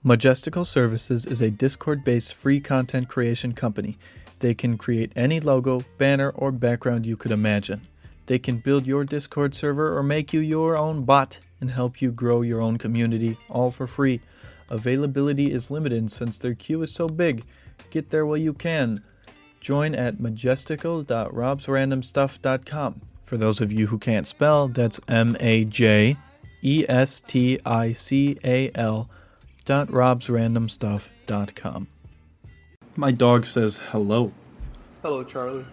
Majestical Services is a Discord-based free content creation company. They can create any logo, banner, or background you could imagine. They can build your Discord server or make you your own bot and help you grow your own community, all for free. Availability is limited since their queue is so big. Get there while you can. Join at majestical.robsrandomstuff.com. For those of you who can't spell, that's majestical.robsrandomstuff.com. My dog says hello. Hello, Charlie.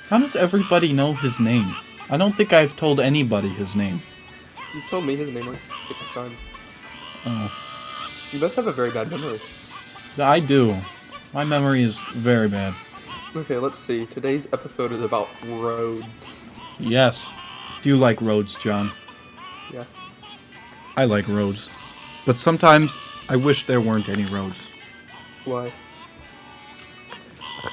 How does everybody know his name? I don't think I've told anybody his name. You've told me his name like 6 times. Oh. You must have a very bad memory. I do. My memory is very bad. Okay, let's see. Today's episode is about roads. Yes. Do you like roads, John? Yes. I like roads. But sometimes I wish there weren't any roads. Why?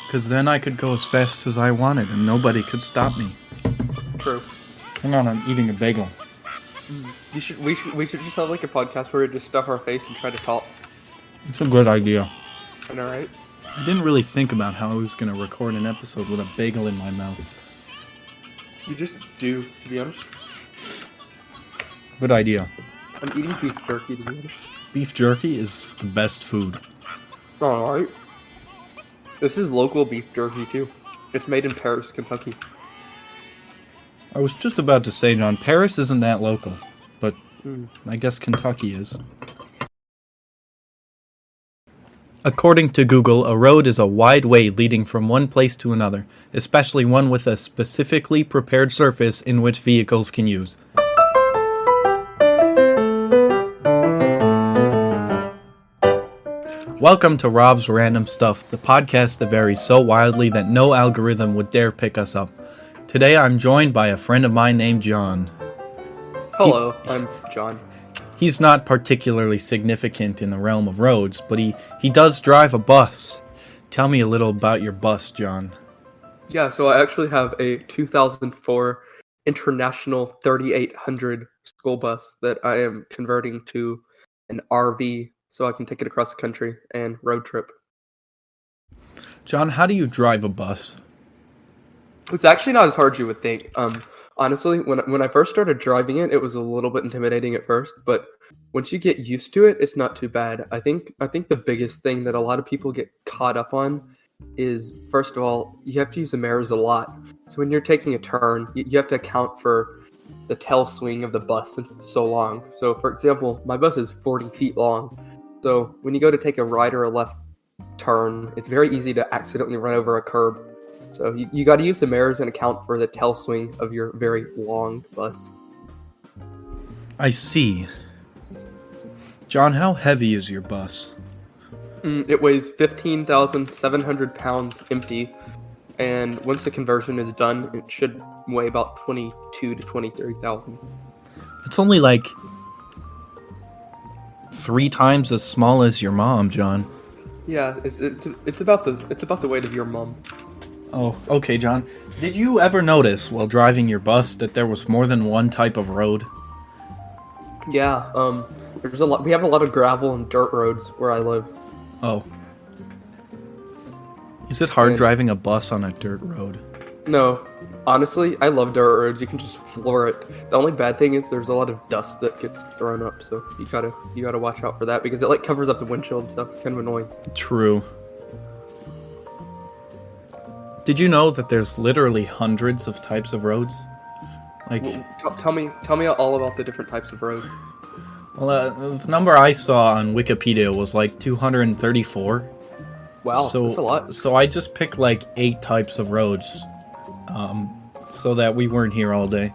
Because then I could go as fast as I wanted and nobody could stop me. True. Hang on, I'm eating a bagel. We should just have like a podcast where we just stuff our face and try to talk. It's a good idea. I know, right? I didn't really think about how I was going to record an episode with a bagel in my mouth. You just do, to be honest. Good idea. I'm eating beef jerky, to be honest. Beef jerky is the best food. Alright. This is local beef jerky, too. It's made in Paris, Kentucky. I was just about to say, John, Paris isn't that local, but I guess Kentucky is. According to Google, a road is a wide way leading from one place to another, especially one with a specifically prepared surface in which vehicles can use. Welcome to Rob's Random Stuff, the podcast that varies so wildly that no algorithm would dare pick us up. Today I'm joined by a friend of mine named John. Hello, I'm John. He's not particularly significant in the realm of roads, but he does drive a bus. Tell me a little about your bus, John. Yeah, so I actually have a 2004 International 3800 school bus that I am converting to an RV so I can take it across the country and road trip. John, how do you drive a bus? It's actually not as hard as you would think. Honestly, when I first started driving it, it was a little bit intimidating at first, but once you get used to it, it's not too bad. I think the biggest thing that a lot of people get caught up on is, first of all, you have to use the mirrors a lot. So when you're taking a turn, you have to account for the tail swing of the bus since it's so long. So, for example, my bus is 40 feet long. So when you go to take a right or a left turn, it's very easy to accidentally run over a curb. So you got to use the mirrors and account for the tail swing of your very long bus. I see. John, how heavy is your bus? It weighs 15,700 pounds empty, and once the conversion is done, it should weigh about 22 to 23,000. It's only like 3 times as small as your mom, John. Yeah, it's about the weight of your mom. Oh, okay, John. Did you ever notice while driving your bus that there was more than one type of road? Yeah, there's a lot. We have a lot of gravel and dirt roads where I live. Oh. Is it hard driving a bus on a dirt road? No, honestly, I love dirt roads. You can just floor it. The only bad thing is there's a lot of dust that gets thrown up, so you gotta watch out for that because it like covers up the windshield and stuff. It's kind of annoying. True. Did you know that there's literally hundreds of types of roads? Like, tell me all about the different types of roads. Well, the number I saw on Wikipedia was like 234. Wow, that's a lot. So I just picked like 8 types of roads, so that we weren't here all day.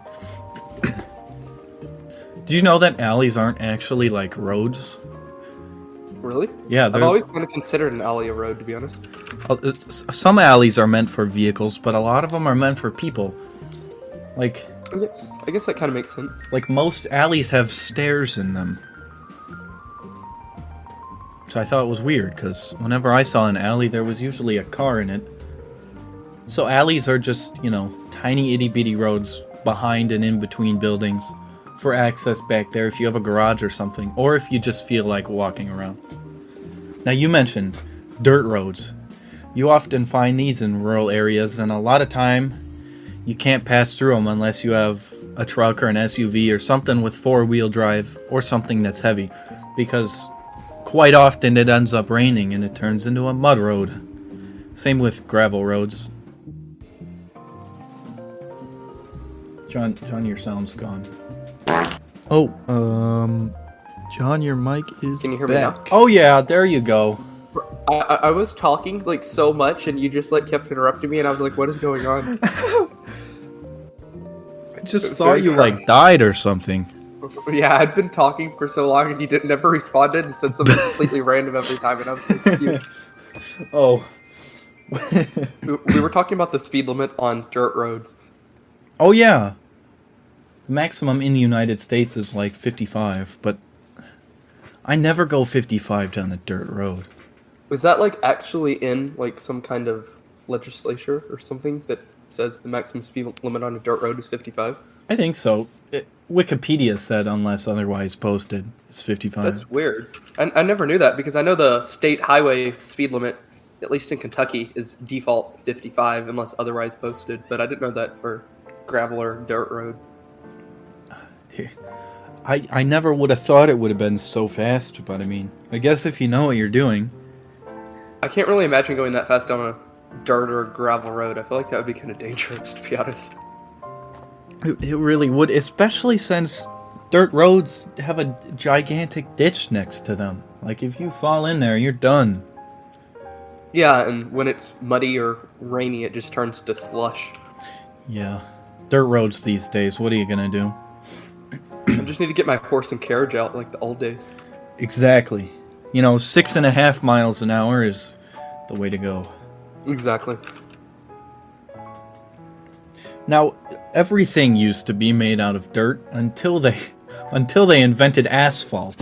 Did you know that alleys aren't actually like roads? Really? Yeah, I've always kind of considered an alley a road, to be honest. Some alleys are meant for vehicles, but a lot of them are meant for people. Like, I guess that kind of makes sense. Like most alleys have stairs in them. So I thought it was weird, because whenever I saw an alley, there was usually a car in it. So alleys are just, tiny itty-bitty roads behind and in between buildings for access back there if you have a garage or something, or if you just feel like walking around. Now, you mentioned dirt roads. You often find these in rural areas, and a lot of time you can't pass through them unless you have a truck or an SUV or something with four-wheel drive or something that's heavy, because quite often it ends up raining and it turns into a mud road. Same with gravel roads. John, your sound's gone. Oh, John, your mic is Can you hear back. me now? Oh yeah, there you go. I was talking like so much, and you just like kept interrupting me, and I was like, "What is going on?" I just was thought very you crazy. like died or something. Yeah, I'd been talking for so long, and you never responded, and said something completely random every time, and I was so confused. Oh. We were talking about the speed limit on dirt roads. Oh yeah. The maximum in the United States is like 55, but I never go 55 down a dirt road. Was that like actually in like some kind of legislature or something that says the maximum speed limit on a dirt road is 55? I think so. Wikipedia said unless otherwise posted, it's 55. That's weird. I never knew that because I know the state highway speed limit, at least in Kentucky, is default 55 unless otherwise posted. But I didn't know that for gravel or dirt roads. I never would have thought it would have been so fast, but I mean, I guess if you know what you're doing. I can't really imagine going that fast on a dirt or gravel road. I feel like that would be kind of dangerous, to be honest. It really would, especially since dirt roads have a gigantic ditch next to them. Like, if you fall in there, you're done. Yeah, and when it's muddy or rainy, it just turns to slush. Yeah. Dirt roads these days, what are you gonna do? I just need to get my horse and carriage out like the old days. Exactly. 6.5 miles an hour is the way to go. Exactly. Now, everything used to be made out of dirt until they invented asphalt.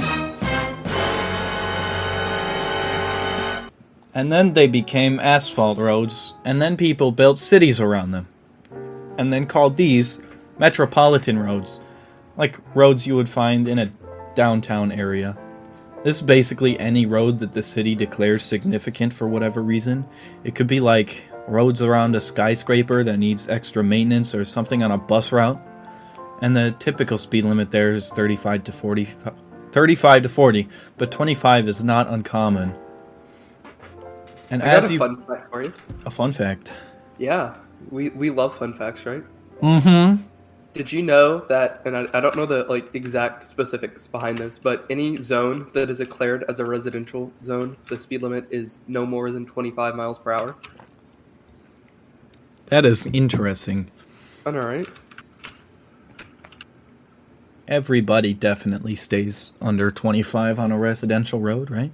And then they became asphalt roads, and then people built cities around them. And then called these metropolitan roads, like roads you would find in a downtown area. This is basically any road that the city declares significant for whatever reason. It could be like roads around a skyscraper that needs extra maintenance or something on a bus route. And the typical speed limit there is 35 to 40, but 25 is not uncommon. And I got a fun fact for you. A fun fact. Yeah, we love fun facts, right? Mm-hmm. Did you know that, and I don't know the exact specifics behind this, but any zone that is declared as a residential zone, the speed limit is no more than 25 miles per hour? That is interesting. I know, right? Everybody definitely stays under 25 on a residential road, right?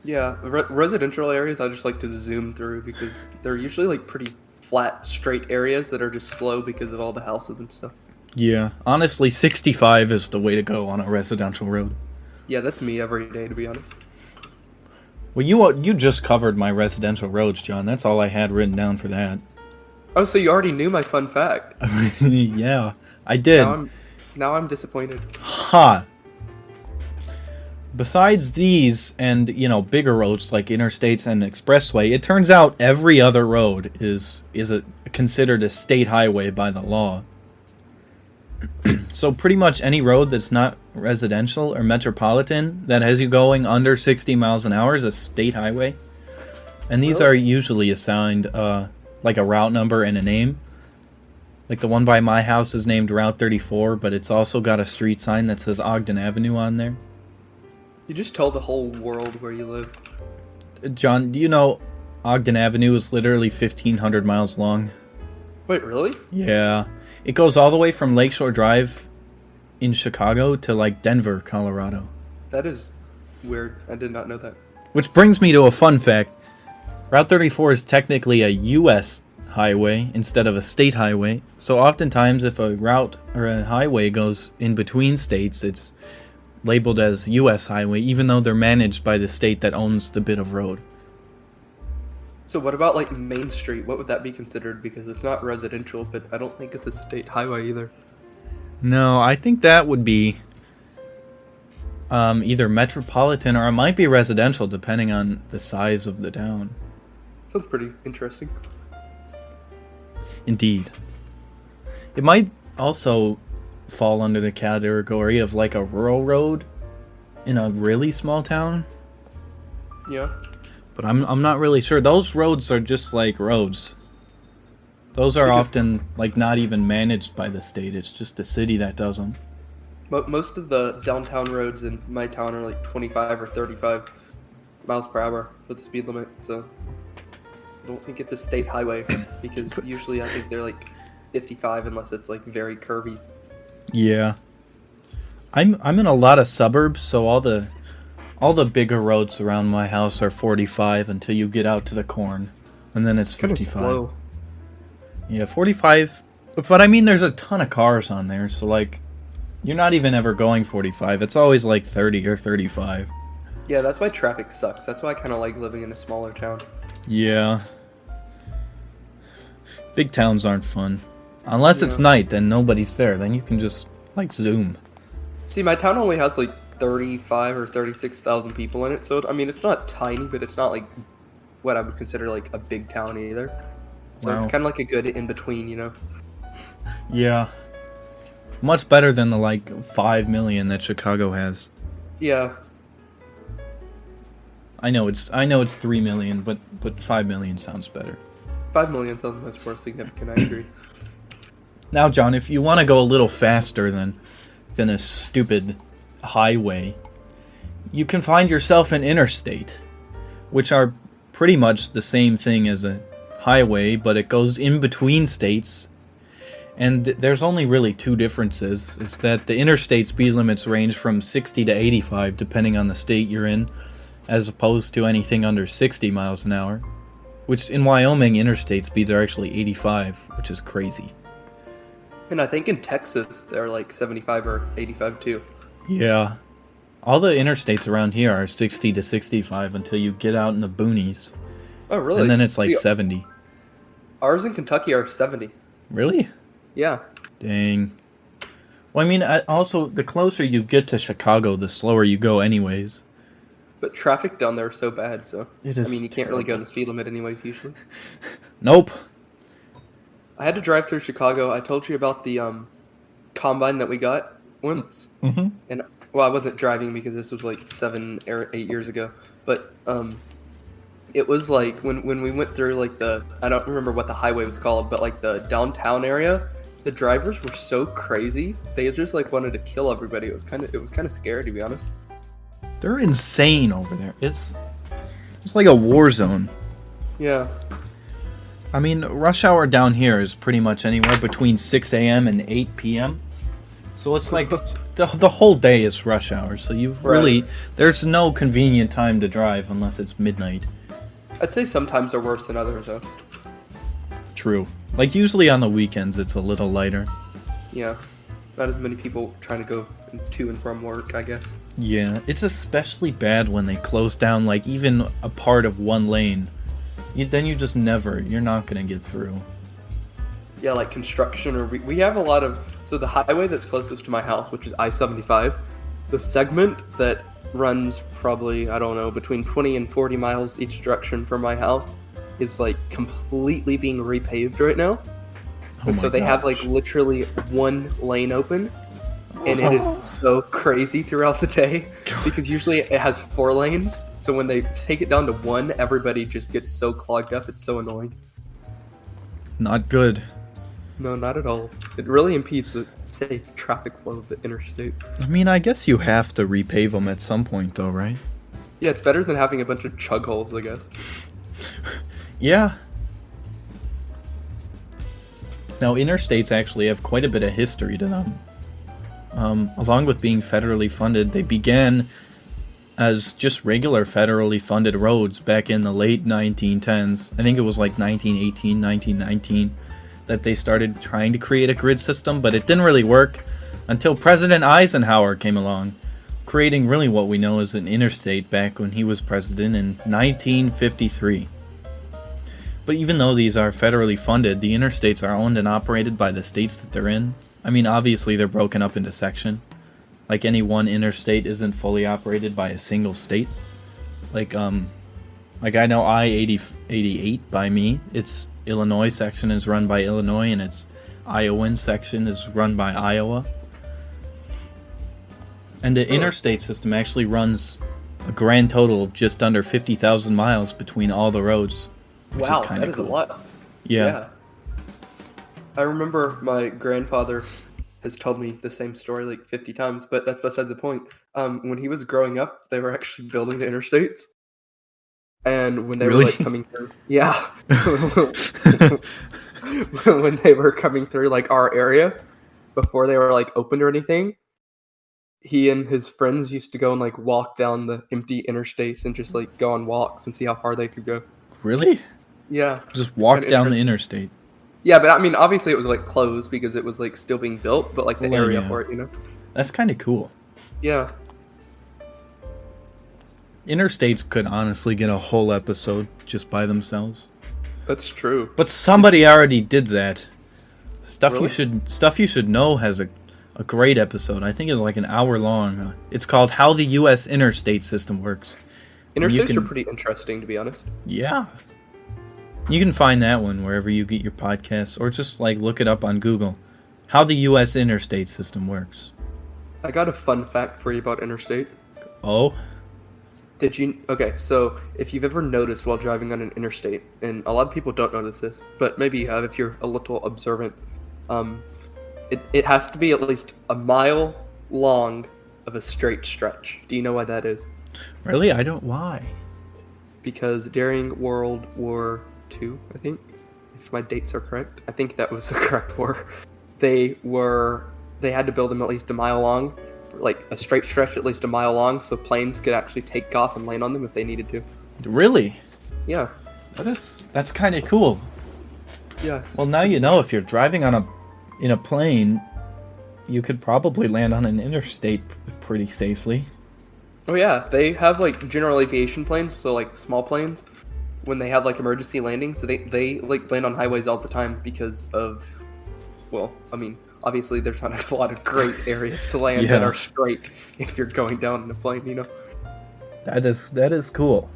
Yeah, residential areas I just like to zoom through because they're usually like pretty flat, straight areas that are just slow because of all the houses and stuff. Yeah, honestly, 65 is the way to go on a residential road. Yeah, that's me every day, to be honest. Well, you just covered my residential roads, John. That's all I had written down for that. Oh, so you already knew my fun fact. Yeah, I did. Now I'm disappointed. Ha! Besides these and, bigger roads like interstates and expressway, it turns out every other road is considered a state highway by the law. So pretty much any road that's not residential or metropolitan that has you going under 60 miles an hour is a state highway. And these are usually assigned like a route number and a name. Like the one by my house is named Route 34, but it's also got a street sign that says Ogden Avenue on there. You just told the whole world where you live. John, do you know Ogden Avenue is literally 1,500 miles long? Wait, really? Yeah. It goes all the way from Lakeshore Drive in Chicago to, like, Denver, Colorado. That is weird. I did not know that. Which brings me to a fun fact. Route 34 is technically a U.S. highway instead of a state highway. So oftentimes if a route or a highway goes in between states, it's labeled as U.S. highway, even though they're managed by the state that owns the bit of road. So what about like Main Street? What would that be considered? Because it's not residential, but I don't think it's a state highway either. No, I think that would be Either metropolitan or it might be residential, depending on the size of the town. Sounds pretty interesting. Indeed. It might also fall under the category of like a rural road in a really small town. Yeah. But I'm not really sure. Those roads are just like roads. Those are often like not even managed by the state. It's just the city that does them. Most of the downtown roads in my town are like 25 or 35 miles per hour for the speed limit, so I don't think it's a state highway because usually I think they're like 55 unless it's like very curvy. Yeah. I'm in a lot of suburbs, so all the bigger roads around my house are 45 until you get out to the corn, and then it's 55. Slow. Yeah, 45. But I mean, there's a ton of cars on there, so like, you're not even ever going 45. It's always like 30 or 35. Yeah, that's why traffic sucks. That's why I kind of like living in a smaller town. Yeah. Big towns aren't fun. Unless it's night, then nobody's there. Then you can just, like, zoom. See, my town only has like 35 or 36,000 people in it, so I mean, it's not tiny, but it's not like what I would consider like a big town either. So it's kind of like a good in between, you know. Yeah. Much better than the like 5 million that Chicago has. Yeah. I know it's 3 million, but 5 million sounds better. 5 million sounds much more significant, I agree. Now, John, if you want to go a little faster than a stupid highway, you can find yourself an interstate, which are pretty much the same thing as a highway, but it goes in between states. And there's only really two differences. Is that the interstate speed limits range from 60 to 85, depending on the state you're in, as opposed to anything under 60 miles an hour. Which, in Wyoming, interstate speeds are actually 85, which is crazy. And I think in Texas, they're like 75 or 85 too. Yeah. All the interstates around here are 60 to 65 until you get out in the boonies. Oh, really? And then it's like 70. Ours in Kentucky are 70. Really? Yeah. Dang. Well, I mean, also, the closer you get to Chicago, the slower you go anyways. But traffic down there is so bad, so... It is I mean, you can't really go the speed limit anyways, usually. Nope. I had to drive through Chicago. I told you about the combine that we got once. Mm-hmm. And, well, I wasn't driving because this was like 7 or 8 years ago. But it was like when we went through like the... I don't remember what the highway was called, but like the downtown area, the drivers were so crazy. They just like wanted to kill everybody. It was kind of scary, to be honest. They're insane over there. It's like a war zone. Yeah. I mean, rush hour down here is pretty much anywhere between 6 a.m. and 8 p.m. So it's like the whole day is rush hour. So you've really... There's no convenient time to drive unless it's midnight. I'd say sometimes they're worse than others, though. True. Like, usually on the weekends, it's a little lighter. Yeah. Not as many people trying to go to and from work, I guess. Yeah, it's especially bad when they close down, like, even a part of one lane. Then you're not going to get through. Yeah, like construction, or we have a lot of... So the highway that's closest to my house, which is I-75, the segment that runs probably, I don't know, between 20 and 40 miles each direction from my house is, like, completely being repaved right now. And so they have, like, literally one lane open. And it is so crazy throughout the day because usually it has 4 lanes. So when they take it down to 1, everybody just gets so clogged up. It's so annoying. Not good. No, not at all. It really impedes the safe traffic flow of the interstate. I mean, I guess you have to repave them at some point, though, right? Yeah, it's better than having a bunch of chug holes, I guess. Yeah. Now, interstates actually have quite a bit of history to them. Along with being federally funded, they began as just regular federally funded roads back in the late 1910s. I think it was like 1918, 1919, that they started trying to create a grid system, but it didn't really work until President Eisenhower came along, creating really what we know as an interstate back when he was president in 1953. But even though these are federally funded, the interstates are owned and operated by the states that they're in. I mean, obviously they're broken up into sections, like any one interstate isn't fully operated by a single state. Like I know I-88 by me, its Illinois section is run by Illinois, and its Iowan section is run by Iowa. And the interstate system actually runs a grand total of just under 50,000 miles between all the roads. Which Wow, is kind that of is cool. a lot. Yeah. I remember my grandfather has told me the same story like 50 times, but that's besides the point. When he was growing up, they were actually building the interstates. And when they were Really? like coming through, when they were coming through like our area, before they were like opened or anything, he and his friends used to go and like walk down the empty interstates and just like go on walks and see how far they could go. Really? Yeah. Just walk Kinda down the interesting. interstate. Yeah, but I mean, obviously it was like closed because it was like still being built, but like the Well, area yeah. for it, you know? That's kind of cool. Yeah. Interstates could honestly get a whole episode just by themselves. That's true. But somebody already did that. Really? Stuff you should know has a great episode. I think it's like an hour long. It's called How the U.S. Interstate System Works. Interstates are pretty interesting, to be honest. Yeah. You can find that one wherever you get your podcasts, or just like look it up on Google. How the U.S. Interstate System Works. I got a fun fact for you about interstates. Oh? Okay, so if you've ever noticed while driving on an interstate, and a lot of people don't notice this, but maybe you have if you're a little observant, it has to be at least a mile long of a straight stretch. Do you know why that is? Really? I don't. Why? Because during World War II, I think, if my dates are correct, I think that was the correct war, they had to build them at least a mile long, like a straight stretch at least a mile long, so planes could actually take off and land on them if they needed to. Really? Yeah. That's kind of cool. Yeah. Well, now you know if you're driving in a plane, you could probably land on an interstate pretty safely. Oh yeah, they have like general aviation planes, so like small planes, when they have like emergency landings, so they like land on highways all the time because of, well, I mean, obviously there's not a lot of great areas to land that are straight if you're going down in a plane, you know. That is cool.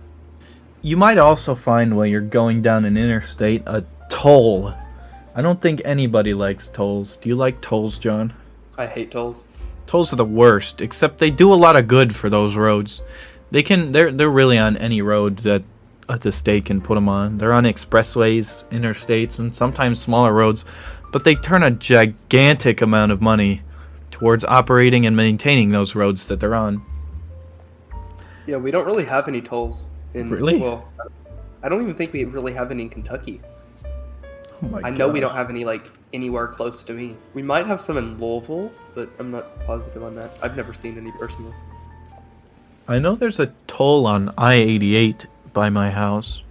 You might also find while you're going down an interstate a toll. I don't think anybody likes tolls. Do you like tolls, John? I hate tolls. Tolls are the worst, except they do a lot of good for those roads. They're really on any road that the state can put them on. They're on expressways, interstates, and sometimes smaller roads, but they turn a gigantic amount of money towards operating and maintaining those roads that they're on. Yeah, we don't really have any tolls in. Really? Well, I don't even think we really have any in Kentucky. Oh my I know we gosh. don't have any like anywhere close to me. We might have some in Louisville, but I'm not positive on that. I've never seen any personally. I know there's a toll on I-88 by my house.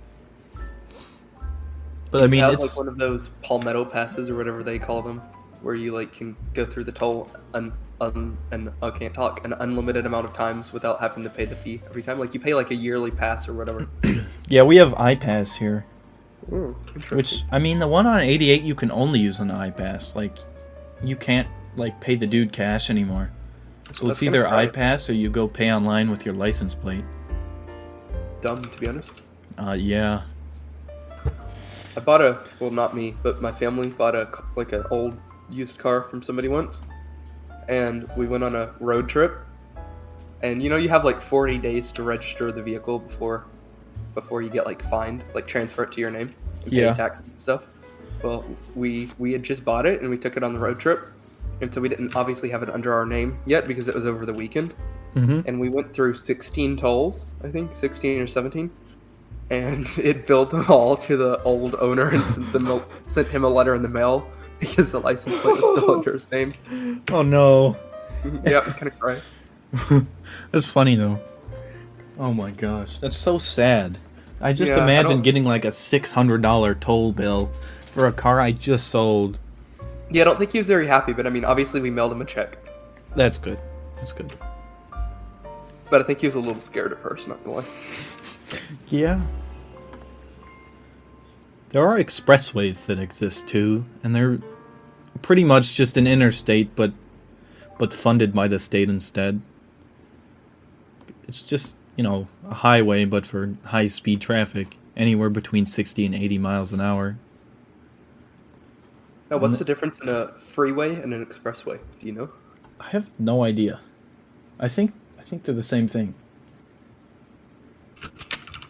But I mean, have it's like one of those palmetto passes or whatever they call them, where you like can go through the toll an unlimited amount of times without having to pay the fee every time. Like you pay like a yearly pass or whatever. yeah, we have iPass here. Ooh, interesting. Which, I mean, the one on 88 you can only use on the iPass. Like, you can't, like, pay the dude cash anymore. So That's it's either kinda right. iPass or you go pay online with your license plate. Dumb, to be honest. Yeah. I bought well, not me, but my family bought like an old used car from somebody once, and we went on a road trip. And you know, you have like 40 days to register the vehicle before you get like fined, like transfer it to your name and pay taxes and stuff. Well, we had just bought it and we took it on the road trip, and so we didn't obviously have it under our name yet because it was over the weekend. Mm-hmm. And we went through 16 tolls, I think 16 or 17, and it billed them all to the old owner and sent him a letter in the mail because the license plate was still under his name. Oh, no. Yeah, it was kind of cry. That's funny, though. Oh, my gosh. That's so sad. I just Yeah, imagine getting, like, a $600 toll bill for a car I just sold. Yeah, I don't think he was very happy, but I mean, obviously we mailed him a check. That's good. That's good. But I think he was a little scared at first, not gonna lie. Yeah. There are expressways that exist too, and they're pretty much just an interstate, but but funded by the state instead. It's just, a highway, but for high-speed traffic, anywhere between 60 and 80 miles an hour. Now, what's the difference in a freeway and an expressway? Do you know? I have no idea. I think they're the same thing.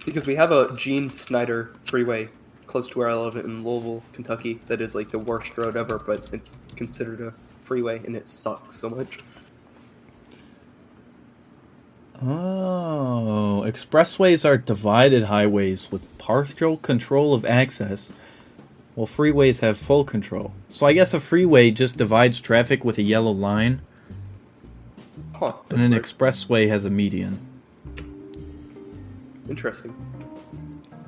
Because we have a Gene Snyder freeway close to where I live in Louisville, Kentucky, that is like the worst road ever, but it's considered a freeway and it sucks so much. Oh, expressways are divided highways with partial control of access, while freeways have full control. So I guess a freeway just divides traffic with a yellow line, and an expressway has a median. Interesting.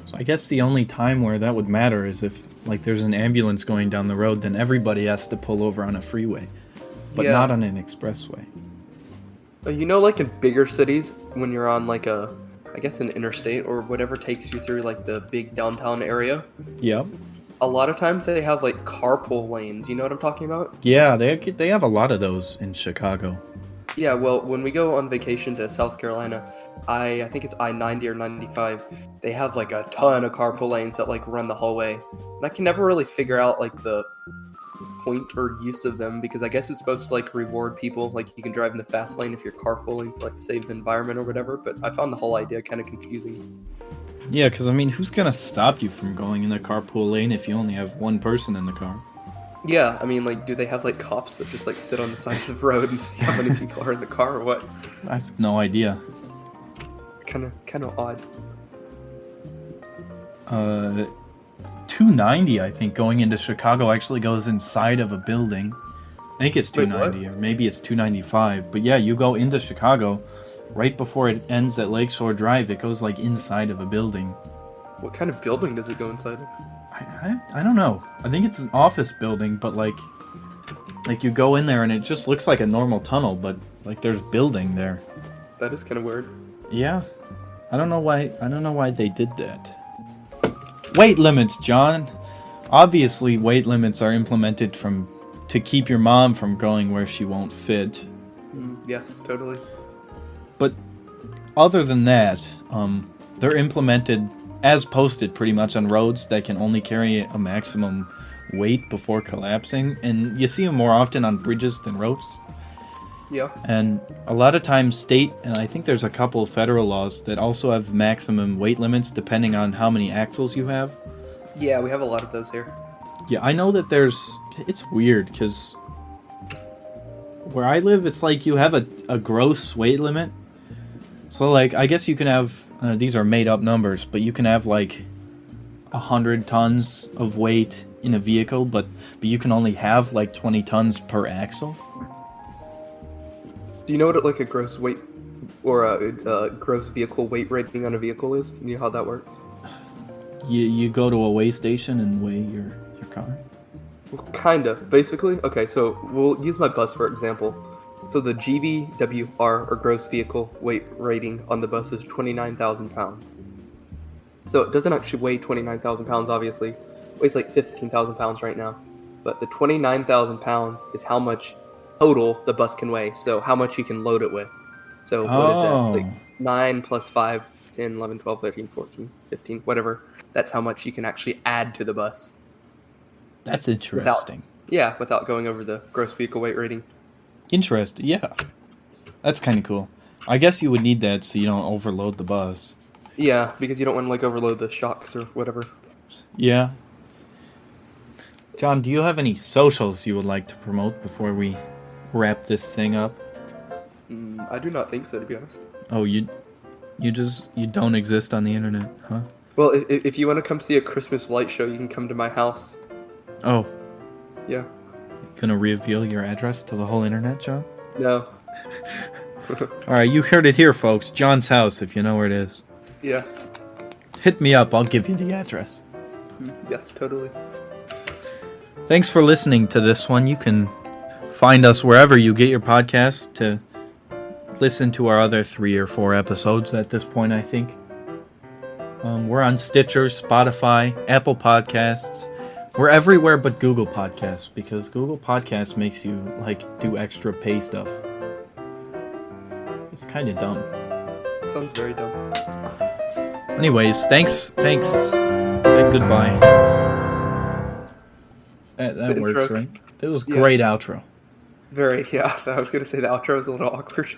So I guess the only time where that would matter is if, there's an ambulance going down the road, then everybody has to pull over on a freeway, but not on an expressway. In bigger cities, when you're on an interstate or whatever takes you through the big downtown area. Yep. A lot of times they have carpool lanes. You know what I'm talking about? Yeah, they have a lot of those in Chicago. Yeah, well, when we go on vacation to South Carolina, I think it's I-90 or 95, they have a ton of carpool lanes that run the whole way. And I can never really figure out the point or use of them, because I guess it's supposed to reward people, you can drive in the fast lane if you're carpooling to save the environment or whatever, but I found the whole idea kind of confusing. Yeah, because who's gonna stop you from going in the carpool lane if you only have one person in the car? Yeah, do they have cops that just sit on the side of the road and see how many people are in the car or what? I have no idea. Kind of odd. 290, I think, going into Chicago actually goes inside of a building. I think it's 290, or maybe it's 295. But yeah, you go into Chicago, right before it ends at Lakeshore Drive, it goes inside of a building. What kind of building does it go inside of? I don't know. I think it's an office building, but you go in there and it just looks like a normal tunnel, but there's building there. That is kind of weird. Yeah. I don't know why they did that. Weight limits, John. Obviously, weight limits are implemented to keep your mom from going where she won't fit. Yes, totally. But other than that, they're implemented as posted pretty much on roads that can only carry a maximum weight before collapsing, and you see them more often on bridges than roads. Yeah. And a lot of times state, and I think there's a couple of federal laws that also have maximum weight limits depending on how many axles you have. Yeah, we have a lot of those here. Yeah, I know that it's weird because where I live, it's you have a gross weight limit. So I guess you can have, these are made up numbers, but you can have 100 tons of weight in a vehicle, but you can only have 20 tons per axle. Do you know what a gross weight or a gross vehicle weight rating on a vehicle is? Do you know how that works? You go to a weigh station and weigh your car? Well, kinda. Basically. Okay, so we'll use my bus for example. So the GVWR, or gross vehicle weight rating on the bus, is 29,000 pounds. So it doesn't actually weigh 29,000 pounds, obviously. It weighs 15,000 pounds right now. But the 29,000 pounds is how much total the bus can weigh, so how much you can load it with. So what is that? 9 plus 5, 10, 11, 12, 13, 14, 15, whatever. That's how much you can actually add to the bus. That's interesting. Without going over the gross vehicle weight rating. Interesting, yeah. That's kind of cool. I guess you would need that so you don't overload the bus. Yeah, because you don't want to overload the shocks or whatever. Yeah. John, do you have any socials you would like to promote before we wrap this thing up? I do not think so, to be honest. Oh, you don't exist on the internet, huh? Well, if you want to come see a Christmas light show, you can come to my house. Oh. Yeah. You gonna reveal your address to the whole internet, John? No. Alright, you heard it here, folks. John's house, if you know where it is. Yeah. Hit me up, I'll give you the address. Yes, totally. Thanks for listening to this one. You can find us wherever you get your podcasts to listen to our other 3 or 4 episodes at this point, I think. We're on Stitcher, Spotify, Apple Podcasts, We're everywhere but Google Podcasts because Google Podcasts makes you like do extra pay stuff. It's kind of dumb. It sounds very dumb. Anyways, thanks. Goodbye. That works, right? It was a great outro. Very, yeah. I was gonna say the outro was a little awkward.